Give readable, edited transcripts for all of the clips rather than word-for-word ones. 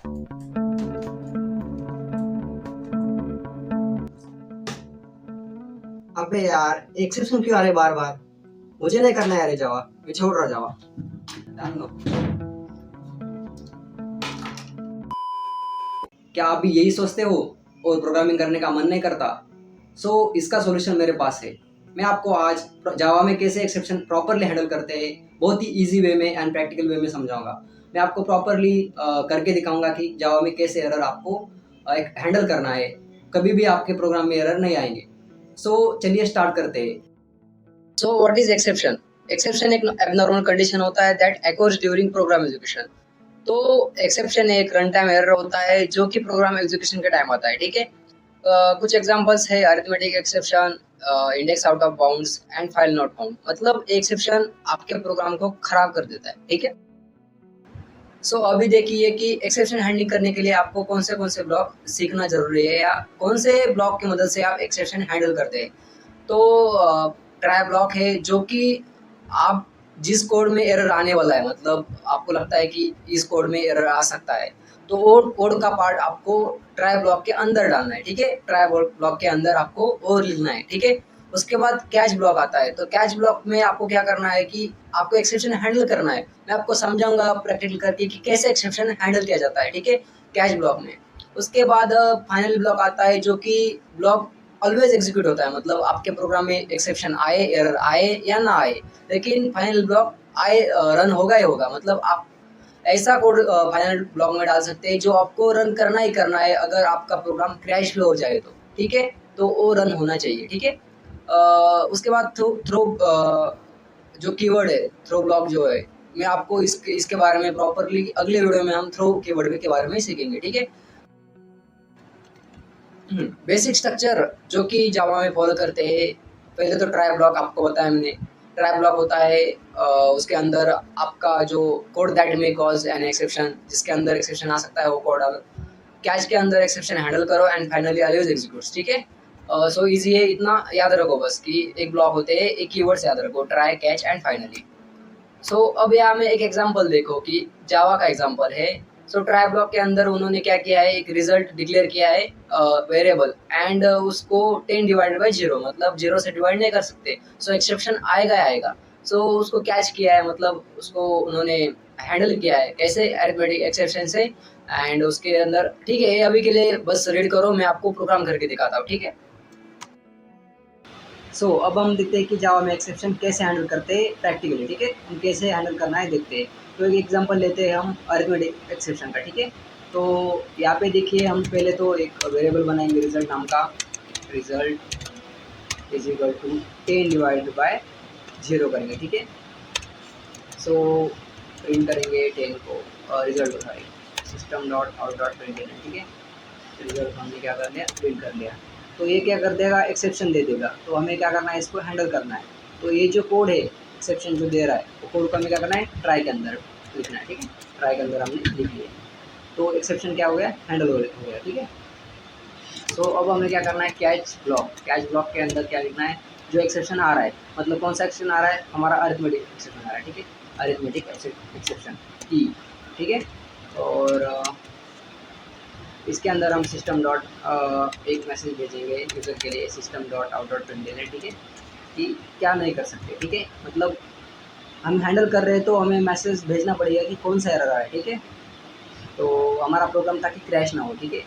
अबे यार एक्सेप्शन क्यों आ रहे बार बार। मुझे नहीं करना है यार ये जावा, मैं छोड़ रहा जावा। जान लो। क्या आप भी यही सोचते हो और प्रोग्रामिंग करने का मन नहीं करता? इसका सॉल्यूशन मेरे पास है। मैं आपको आज जावा में कैसे एक्सेप्शन प्रॉपरली हैंडल करते हैं बहुत ही इजी वे में एंड प्रैक्टिकल वे में समझाऊंगा। मैं आपको प्रॉपरली करके दिखाऊंगा कि जावा में कैसे एरर आपको हैंडल करना है। कभी भी आपके प्रोग्राम में एरर नहीं आएंगे। चलिए स्टार्ट करते हैं। What is exception? एक्सेप्शन एक एबनॉर्मल कंडीशन होता है that occurs during program execution. तो एक्सेप्शन एक रन टाइम एरर होता है जो कि प्रोग्राम एग्जीक्यूशन के टाइम आता है, ठीक है। कुछ एग्जांपल्स है arithmetic exception, index out of bounds and file not found. मतलब एक्सेप्शन आपके प्रोग्राम को खराब कर देता है, ठीक है। अभी देखिए कि एक्सेप्शन हैंडलिंग करने के लिए आपको कौन से ब्लॉक सीखना जरूरी है या कौन से ब्लॉक की मदद से आप एक्सेप्शन हैंडल करते हैं। तो ट्राई ब्लॉक है जो कि आप जिस कोड में एरर आने वाला है, मतलब आपको लगता है कि इस कोड में एरर आ सकता है, तो वो कोड का पार्ट आपको ट्राई ब्लॉक के अंदर डालना है, ठीक है। ट्राई ब्लॉक के अंदर आपको और लिखना है, ठीक है। उसके बाद कैच ब्लॉक आता है। तो कैच ब्लॉक में आपको क्या करना है कि आपको एक्सेप्शन हैंडल करना है। मैं आपको समझाऊंगा प्रैक्टिकल करके कि कैसे एक्सेप्शन हैंडल किया जाता है, ठीक है, कैच ब्लॉक में। उसके बाद फाइनल ब्लॉक आता है जो कि ब्लॉक ऑलवेज एग्जीक्यूट होता है। मतलब आपके प्रोग्राम में एक्सेप्शन आए, एरर आए या ना आए, लेकिन फाइनल ब्लॉक आए, रन होगा ही होगा। मतलब आप ऐसा कोड फाइनल ब्लॉक में डाल सकते हैं जो आपको रन करना ही करना है। अगर आपका प्रोग्राम क्रैश भी हो जाए तो, ठीक है, तो वो रन होना चाहिए, ठीक है। उसके बाद थ्रो जो कीवर्ड है, थ्रो ब्लॉक जो है, मैं आपको इसके बारे में प्रॉपरली अगले वीडियो में हम थ्रो कीवर्ड के बारे में सीखेंगे, ठीक है। बेसिक स्ट्रक्चर जो कि जावा में फॉलो करते हैं। पहले तो ट्राई ब्लॉक आपको बताया मैंने। ट्राई ब्लॉक होता है उसके अंदर आपका जो code that may cause an exception, जिसके अंदर एक्सेप्शन आ सकता है वो कोड डालो। कैच के अंदर एक्सेप्शन हैंडल करो एंड फाइनली ऑलवेज एग्जीक्यूट्स, ठीक है। इजी है, इतना याद रखो बस कि एक ब्लॉक होते हैं, एक कीवर्ड्स याद रखो, ट्राई, कैच एंड फाइनली। अब यहाँ में एक एग्जांपल देखो कि जावा का एग्जांपल है। ट्राई ब्लॉक के अंदर उन्होंने क्या किया है, एक रिजल्ट डिक्लेयर किया है वेरिएबल एंड उसको 10 डिवाइडेड बाई 0, मतलब 0 से डिवाइड नहीं कर सकते। एक्सेप्शन आएगा ही आएगा। उसको कैच किया है, मतलब उसको उन्होंने हैंडल किया है कैसे, अरिथमेटिक एक्सेप्शन से। एंड उसके अंदर ठीक है, अभी के लिए बस रीड करो, मैं आपको प्रोग्राम करके दिखाता हूँ, ठीक है। अब हम देखते हैं कि जावा में एक्सेप्शन कैसे हैंडल करते हैं प्रैक्टिकली, ठीक है। हम कैसे हैंडल करना है देखते हैं। एक एग्जांपल लेते हैं हम अरिथमेटिक एक्सेप्शन का, ठीक है। यहाँ पे देखिए हम पहले तो एक वेरिएबल बनाएंगे रिजल्ट नाम का। Result is equal to 10 divided by 0 करेंगे, ठीक है। प्रिंट करेंगे 10 को, रिजल्ट उठाएंगे system dot out dot print, ठीक है। रिजल्ट हमने क्या कर लिया, प्रिंट कर लिया। ये क्या कर देगा, एक्सेप्शन दे देगा। तो हमें क्या करना है, इसको हैंडल करना है। ये जो कोड है एक्सेप्शन जो दे रहा है, वो कोड को हमें क्या करना है, ट्राई के अंदर लिखना है, ठीक है। ट्राई के अंदर हमने लिख लिया, तो एक्सेप्शन क्या हो गया, हैंडल हो गया, ठीक है। अब हमें क्या करना है, कैच ब्लॉक। कैच ब्लॉक के अंदर क्या लिखना है, जो एक्सेप्शन आ रहा है, मतलब कौन सा एक्सेप्शन आ रहा है, हमारा अरिथमेटिक एक्सेप्शन आ रहा है, ठीक है। अरिथमेटिक एक्सेप्शन ई, ठीक है। और इसके अंदर हम सिस्टम डॉट एक मैसेज भेजेंगे यूज़र के लिए, system dot out dot print, ठीक है, कि क्या नहीं कर सकते, ठीक है। मतलब हम हैंडल कर रहे हैं तो हमें मैसेज भेजना पड़ेगा कि कौन सा एरर आ रहा है, ठीक है। हमारा प्रोग्राम ताकि क्रैश ना हो, ठीक है।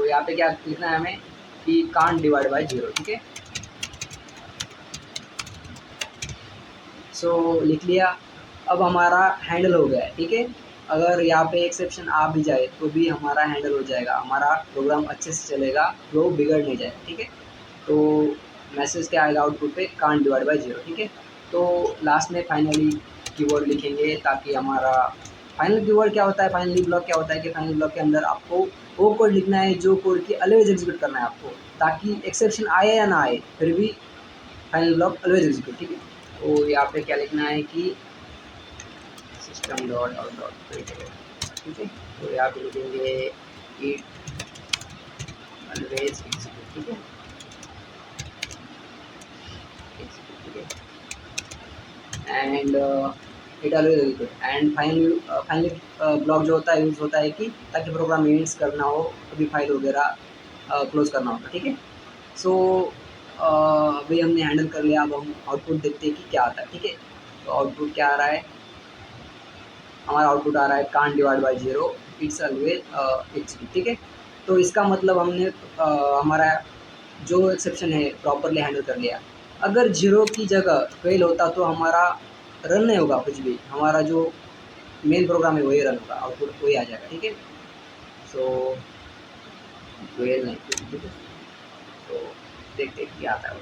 यहाँ पे क्या लिखना है हमें कि कांट डिवाइड बाय 0, ठीक है। लिख लिया। अब हमारा हैंडल हो गया है, ठीक है। अगर यहाँ पे एक्सेप्शन आ भी जाए तो भी हमारा हैंडल हो जाएगा, हमारा प्रोग्राम अच्छे से चलेगा, फ्लो बिगड़ नहीं जाएगा, ठीक है। मैसेज क्या आएगा आउटपुट पे, कांट डिवाइड बाय 0, ठीक है। लास्ट में फाइनली कीवर्ड लिखेंगे ताकि हमारा फाइनल कीवर्ड क्या होता है, फाइनली ब्लॉक क्या होता है कि फाइनल ब्लॉक के अंदर आपको वो कोड लिखना है जो कोड की ऑलवेज एग्जीक्यूट करना है आपको, ताकि एक्सेप्शन आए या ना आए फिर भी फाइनल ब्लॉक ऑलवेज एग्जीक्यूट, ठीक है। यहाँ पे क्या लिखना है कि system dot out dot print, ठीक है। यहाँ पे लिखेंगे इट ऑलवेज एग्जीक्यूट, ठीक है, ठीक है। And it always execute and finally block जो होता है यूज़ होता है कि ताकि प्रोग्राम इवेंट्स करना हो, कभी फाइल वगैरह क्लोज करना होता है, ठीक है। सो अभी हमने हैंडल कर लिया, अब हम आउटपुट देखते हैं कि क्या आता है, ठीक है। तो आउटपुट क्या आ रहा है, हमारा आउटपुट आ रहा है can't divide by 0, it's always execute, ठीक है। तो इसका मतलब हमने हमारा जो एक्सेप्शन है प्रॉपरली हैंडल कर लिया। अगर 0 की जगह 12 होता तो हमारा रन नहीं होगा कुछ भी, हमारा जो मेन प्रोग्राम है वही रन होगा, आउटपुट वही आ जाएगा, ठीक है। सो 12 नहीं, ठीक है। तो देखते हैं क्या आता है।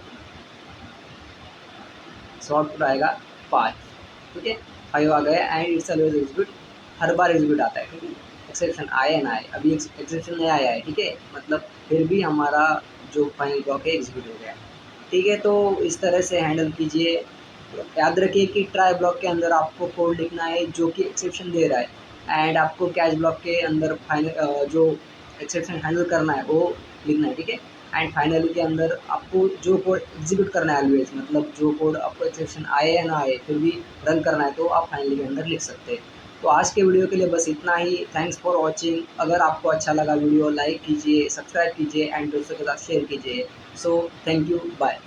सो आउटपुट आएगा 5, ठीक है। 5 आ गया and it's always execute, her bar execute आता है, ठीक है। एक्सेप्शन आए या ना आए, अभी एक्सेप्शन नहीं आया है, ठीक है, मतलब फिर भी हमारा जो फाइनल ब्लॉक है एग्जीक्यूट हो गया, ठीक है। तो इस तरह से हैंडल कीजिए। याद रखिए कि ट्राई ब्लॉक के अंदर आपको कोड लिखना है जो कि एक्सेप्शन दे रहा है, एंड आपको कैच ब्लॉक के अंदर फाइनल जो एक्सेप्शन हैंडल करना है वो लिखना है, ठीक है। एंड फाइनली के अंदर आपको जो कोड एग्जीक्यूट करना है ऑलवेज, मतलब जो कोड आपको एक्सेप्शन आए या ना आए फिर भी रन करना है, तो आप फाइनली के अंदर लिख सकते हैं। तो आज के वीडियो के लिए बस इतना ही। Thanks for watching. अगर आपको अच्छा लगा वीडियो लाइक कीजिए, सब्सक्राइब कीजिए एंड दोस्तों के साथ शेयर कीजिए। So thank you, bye.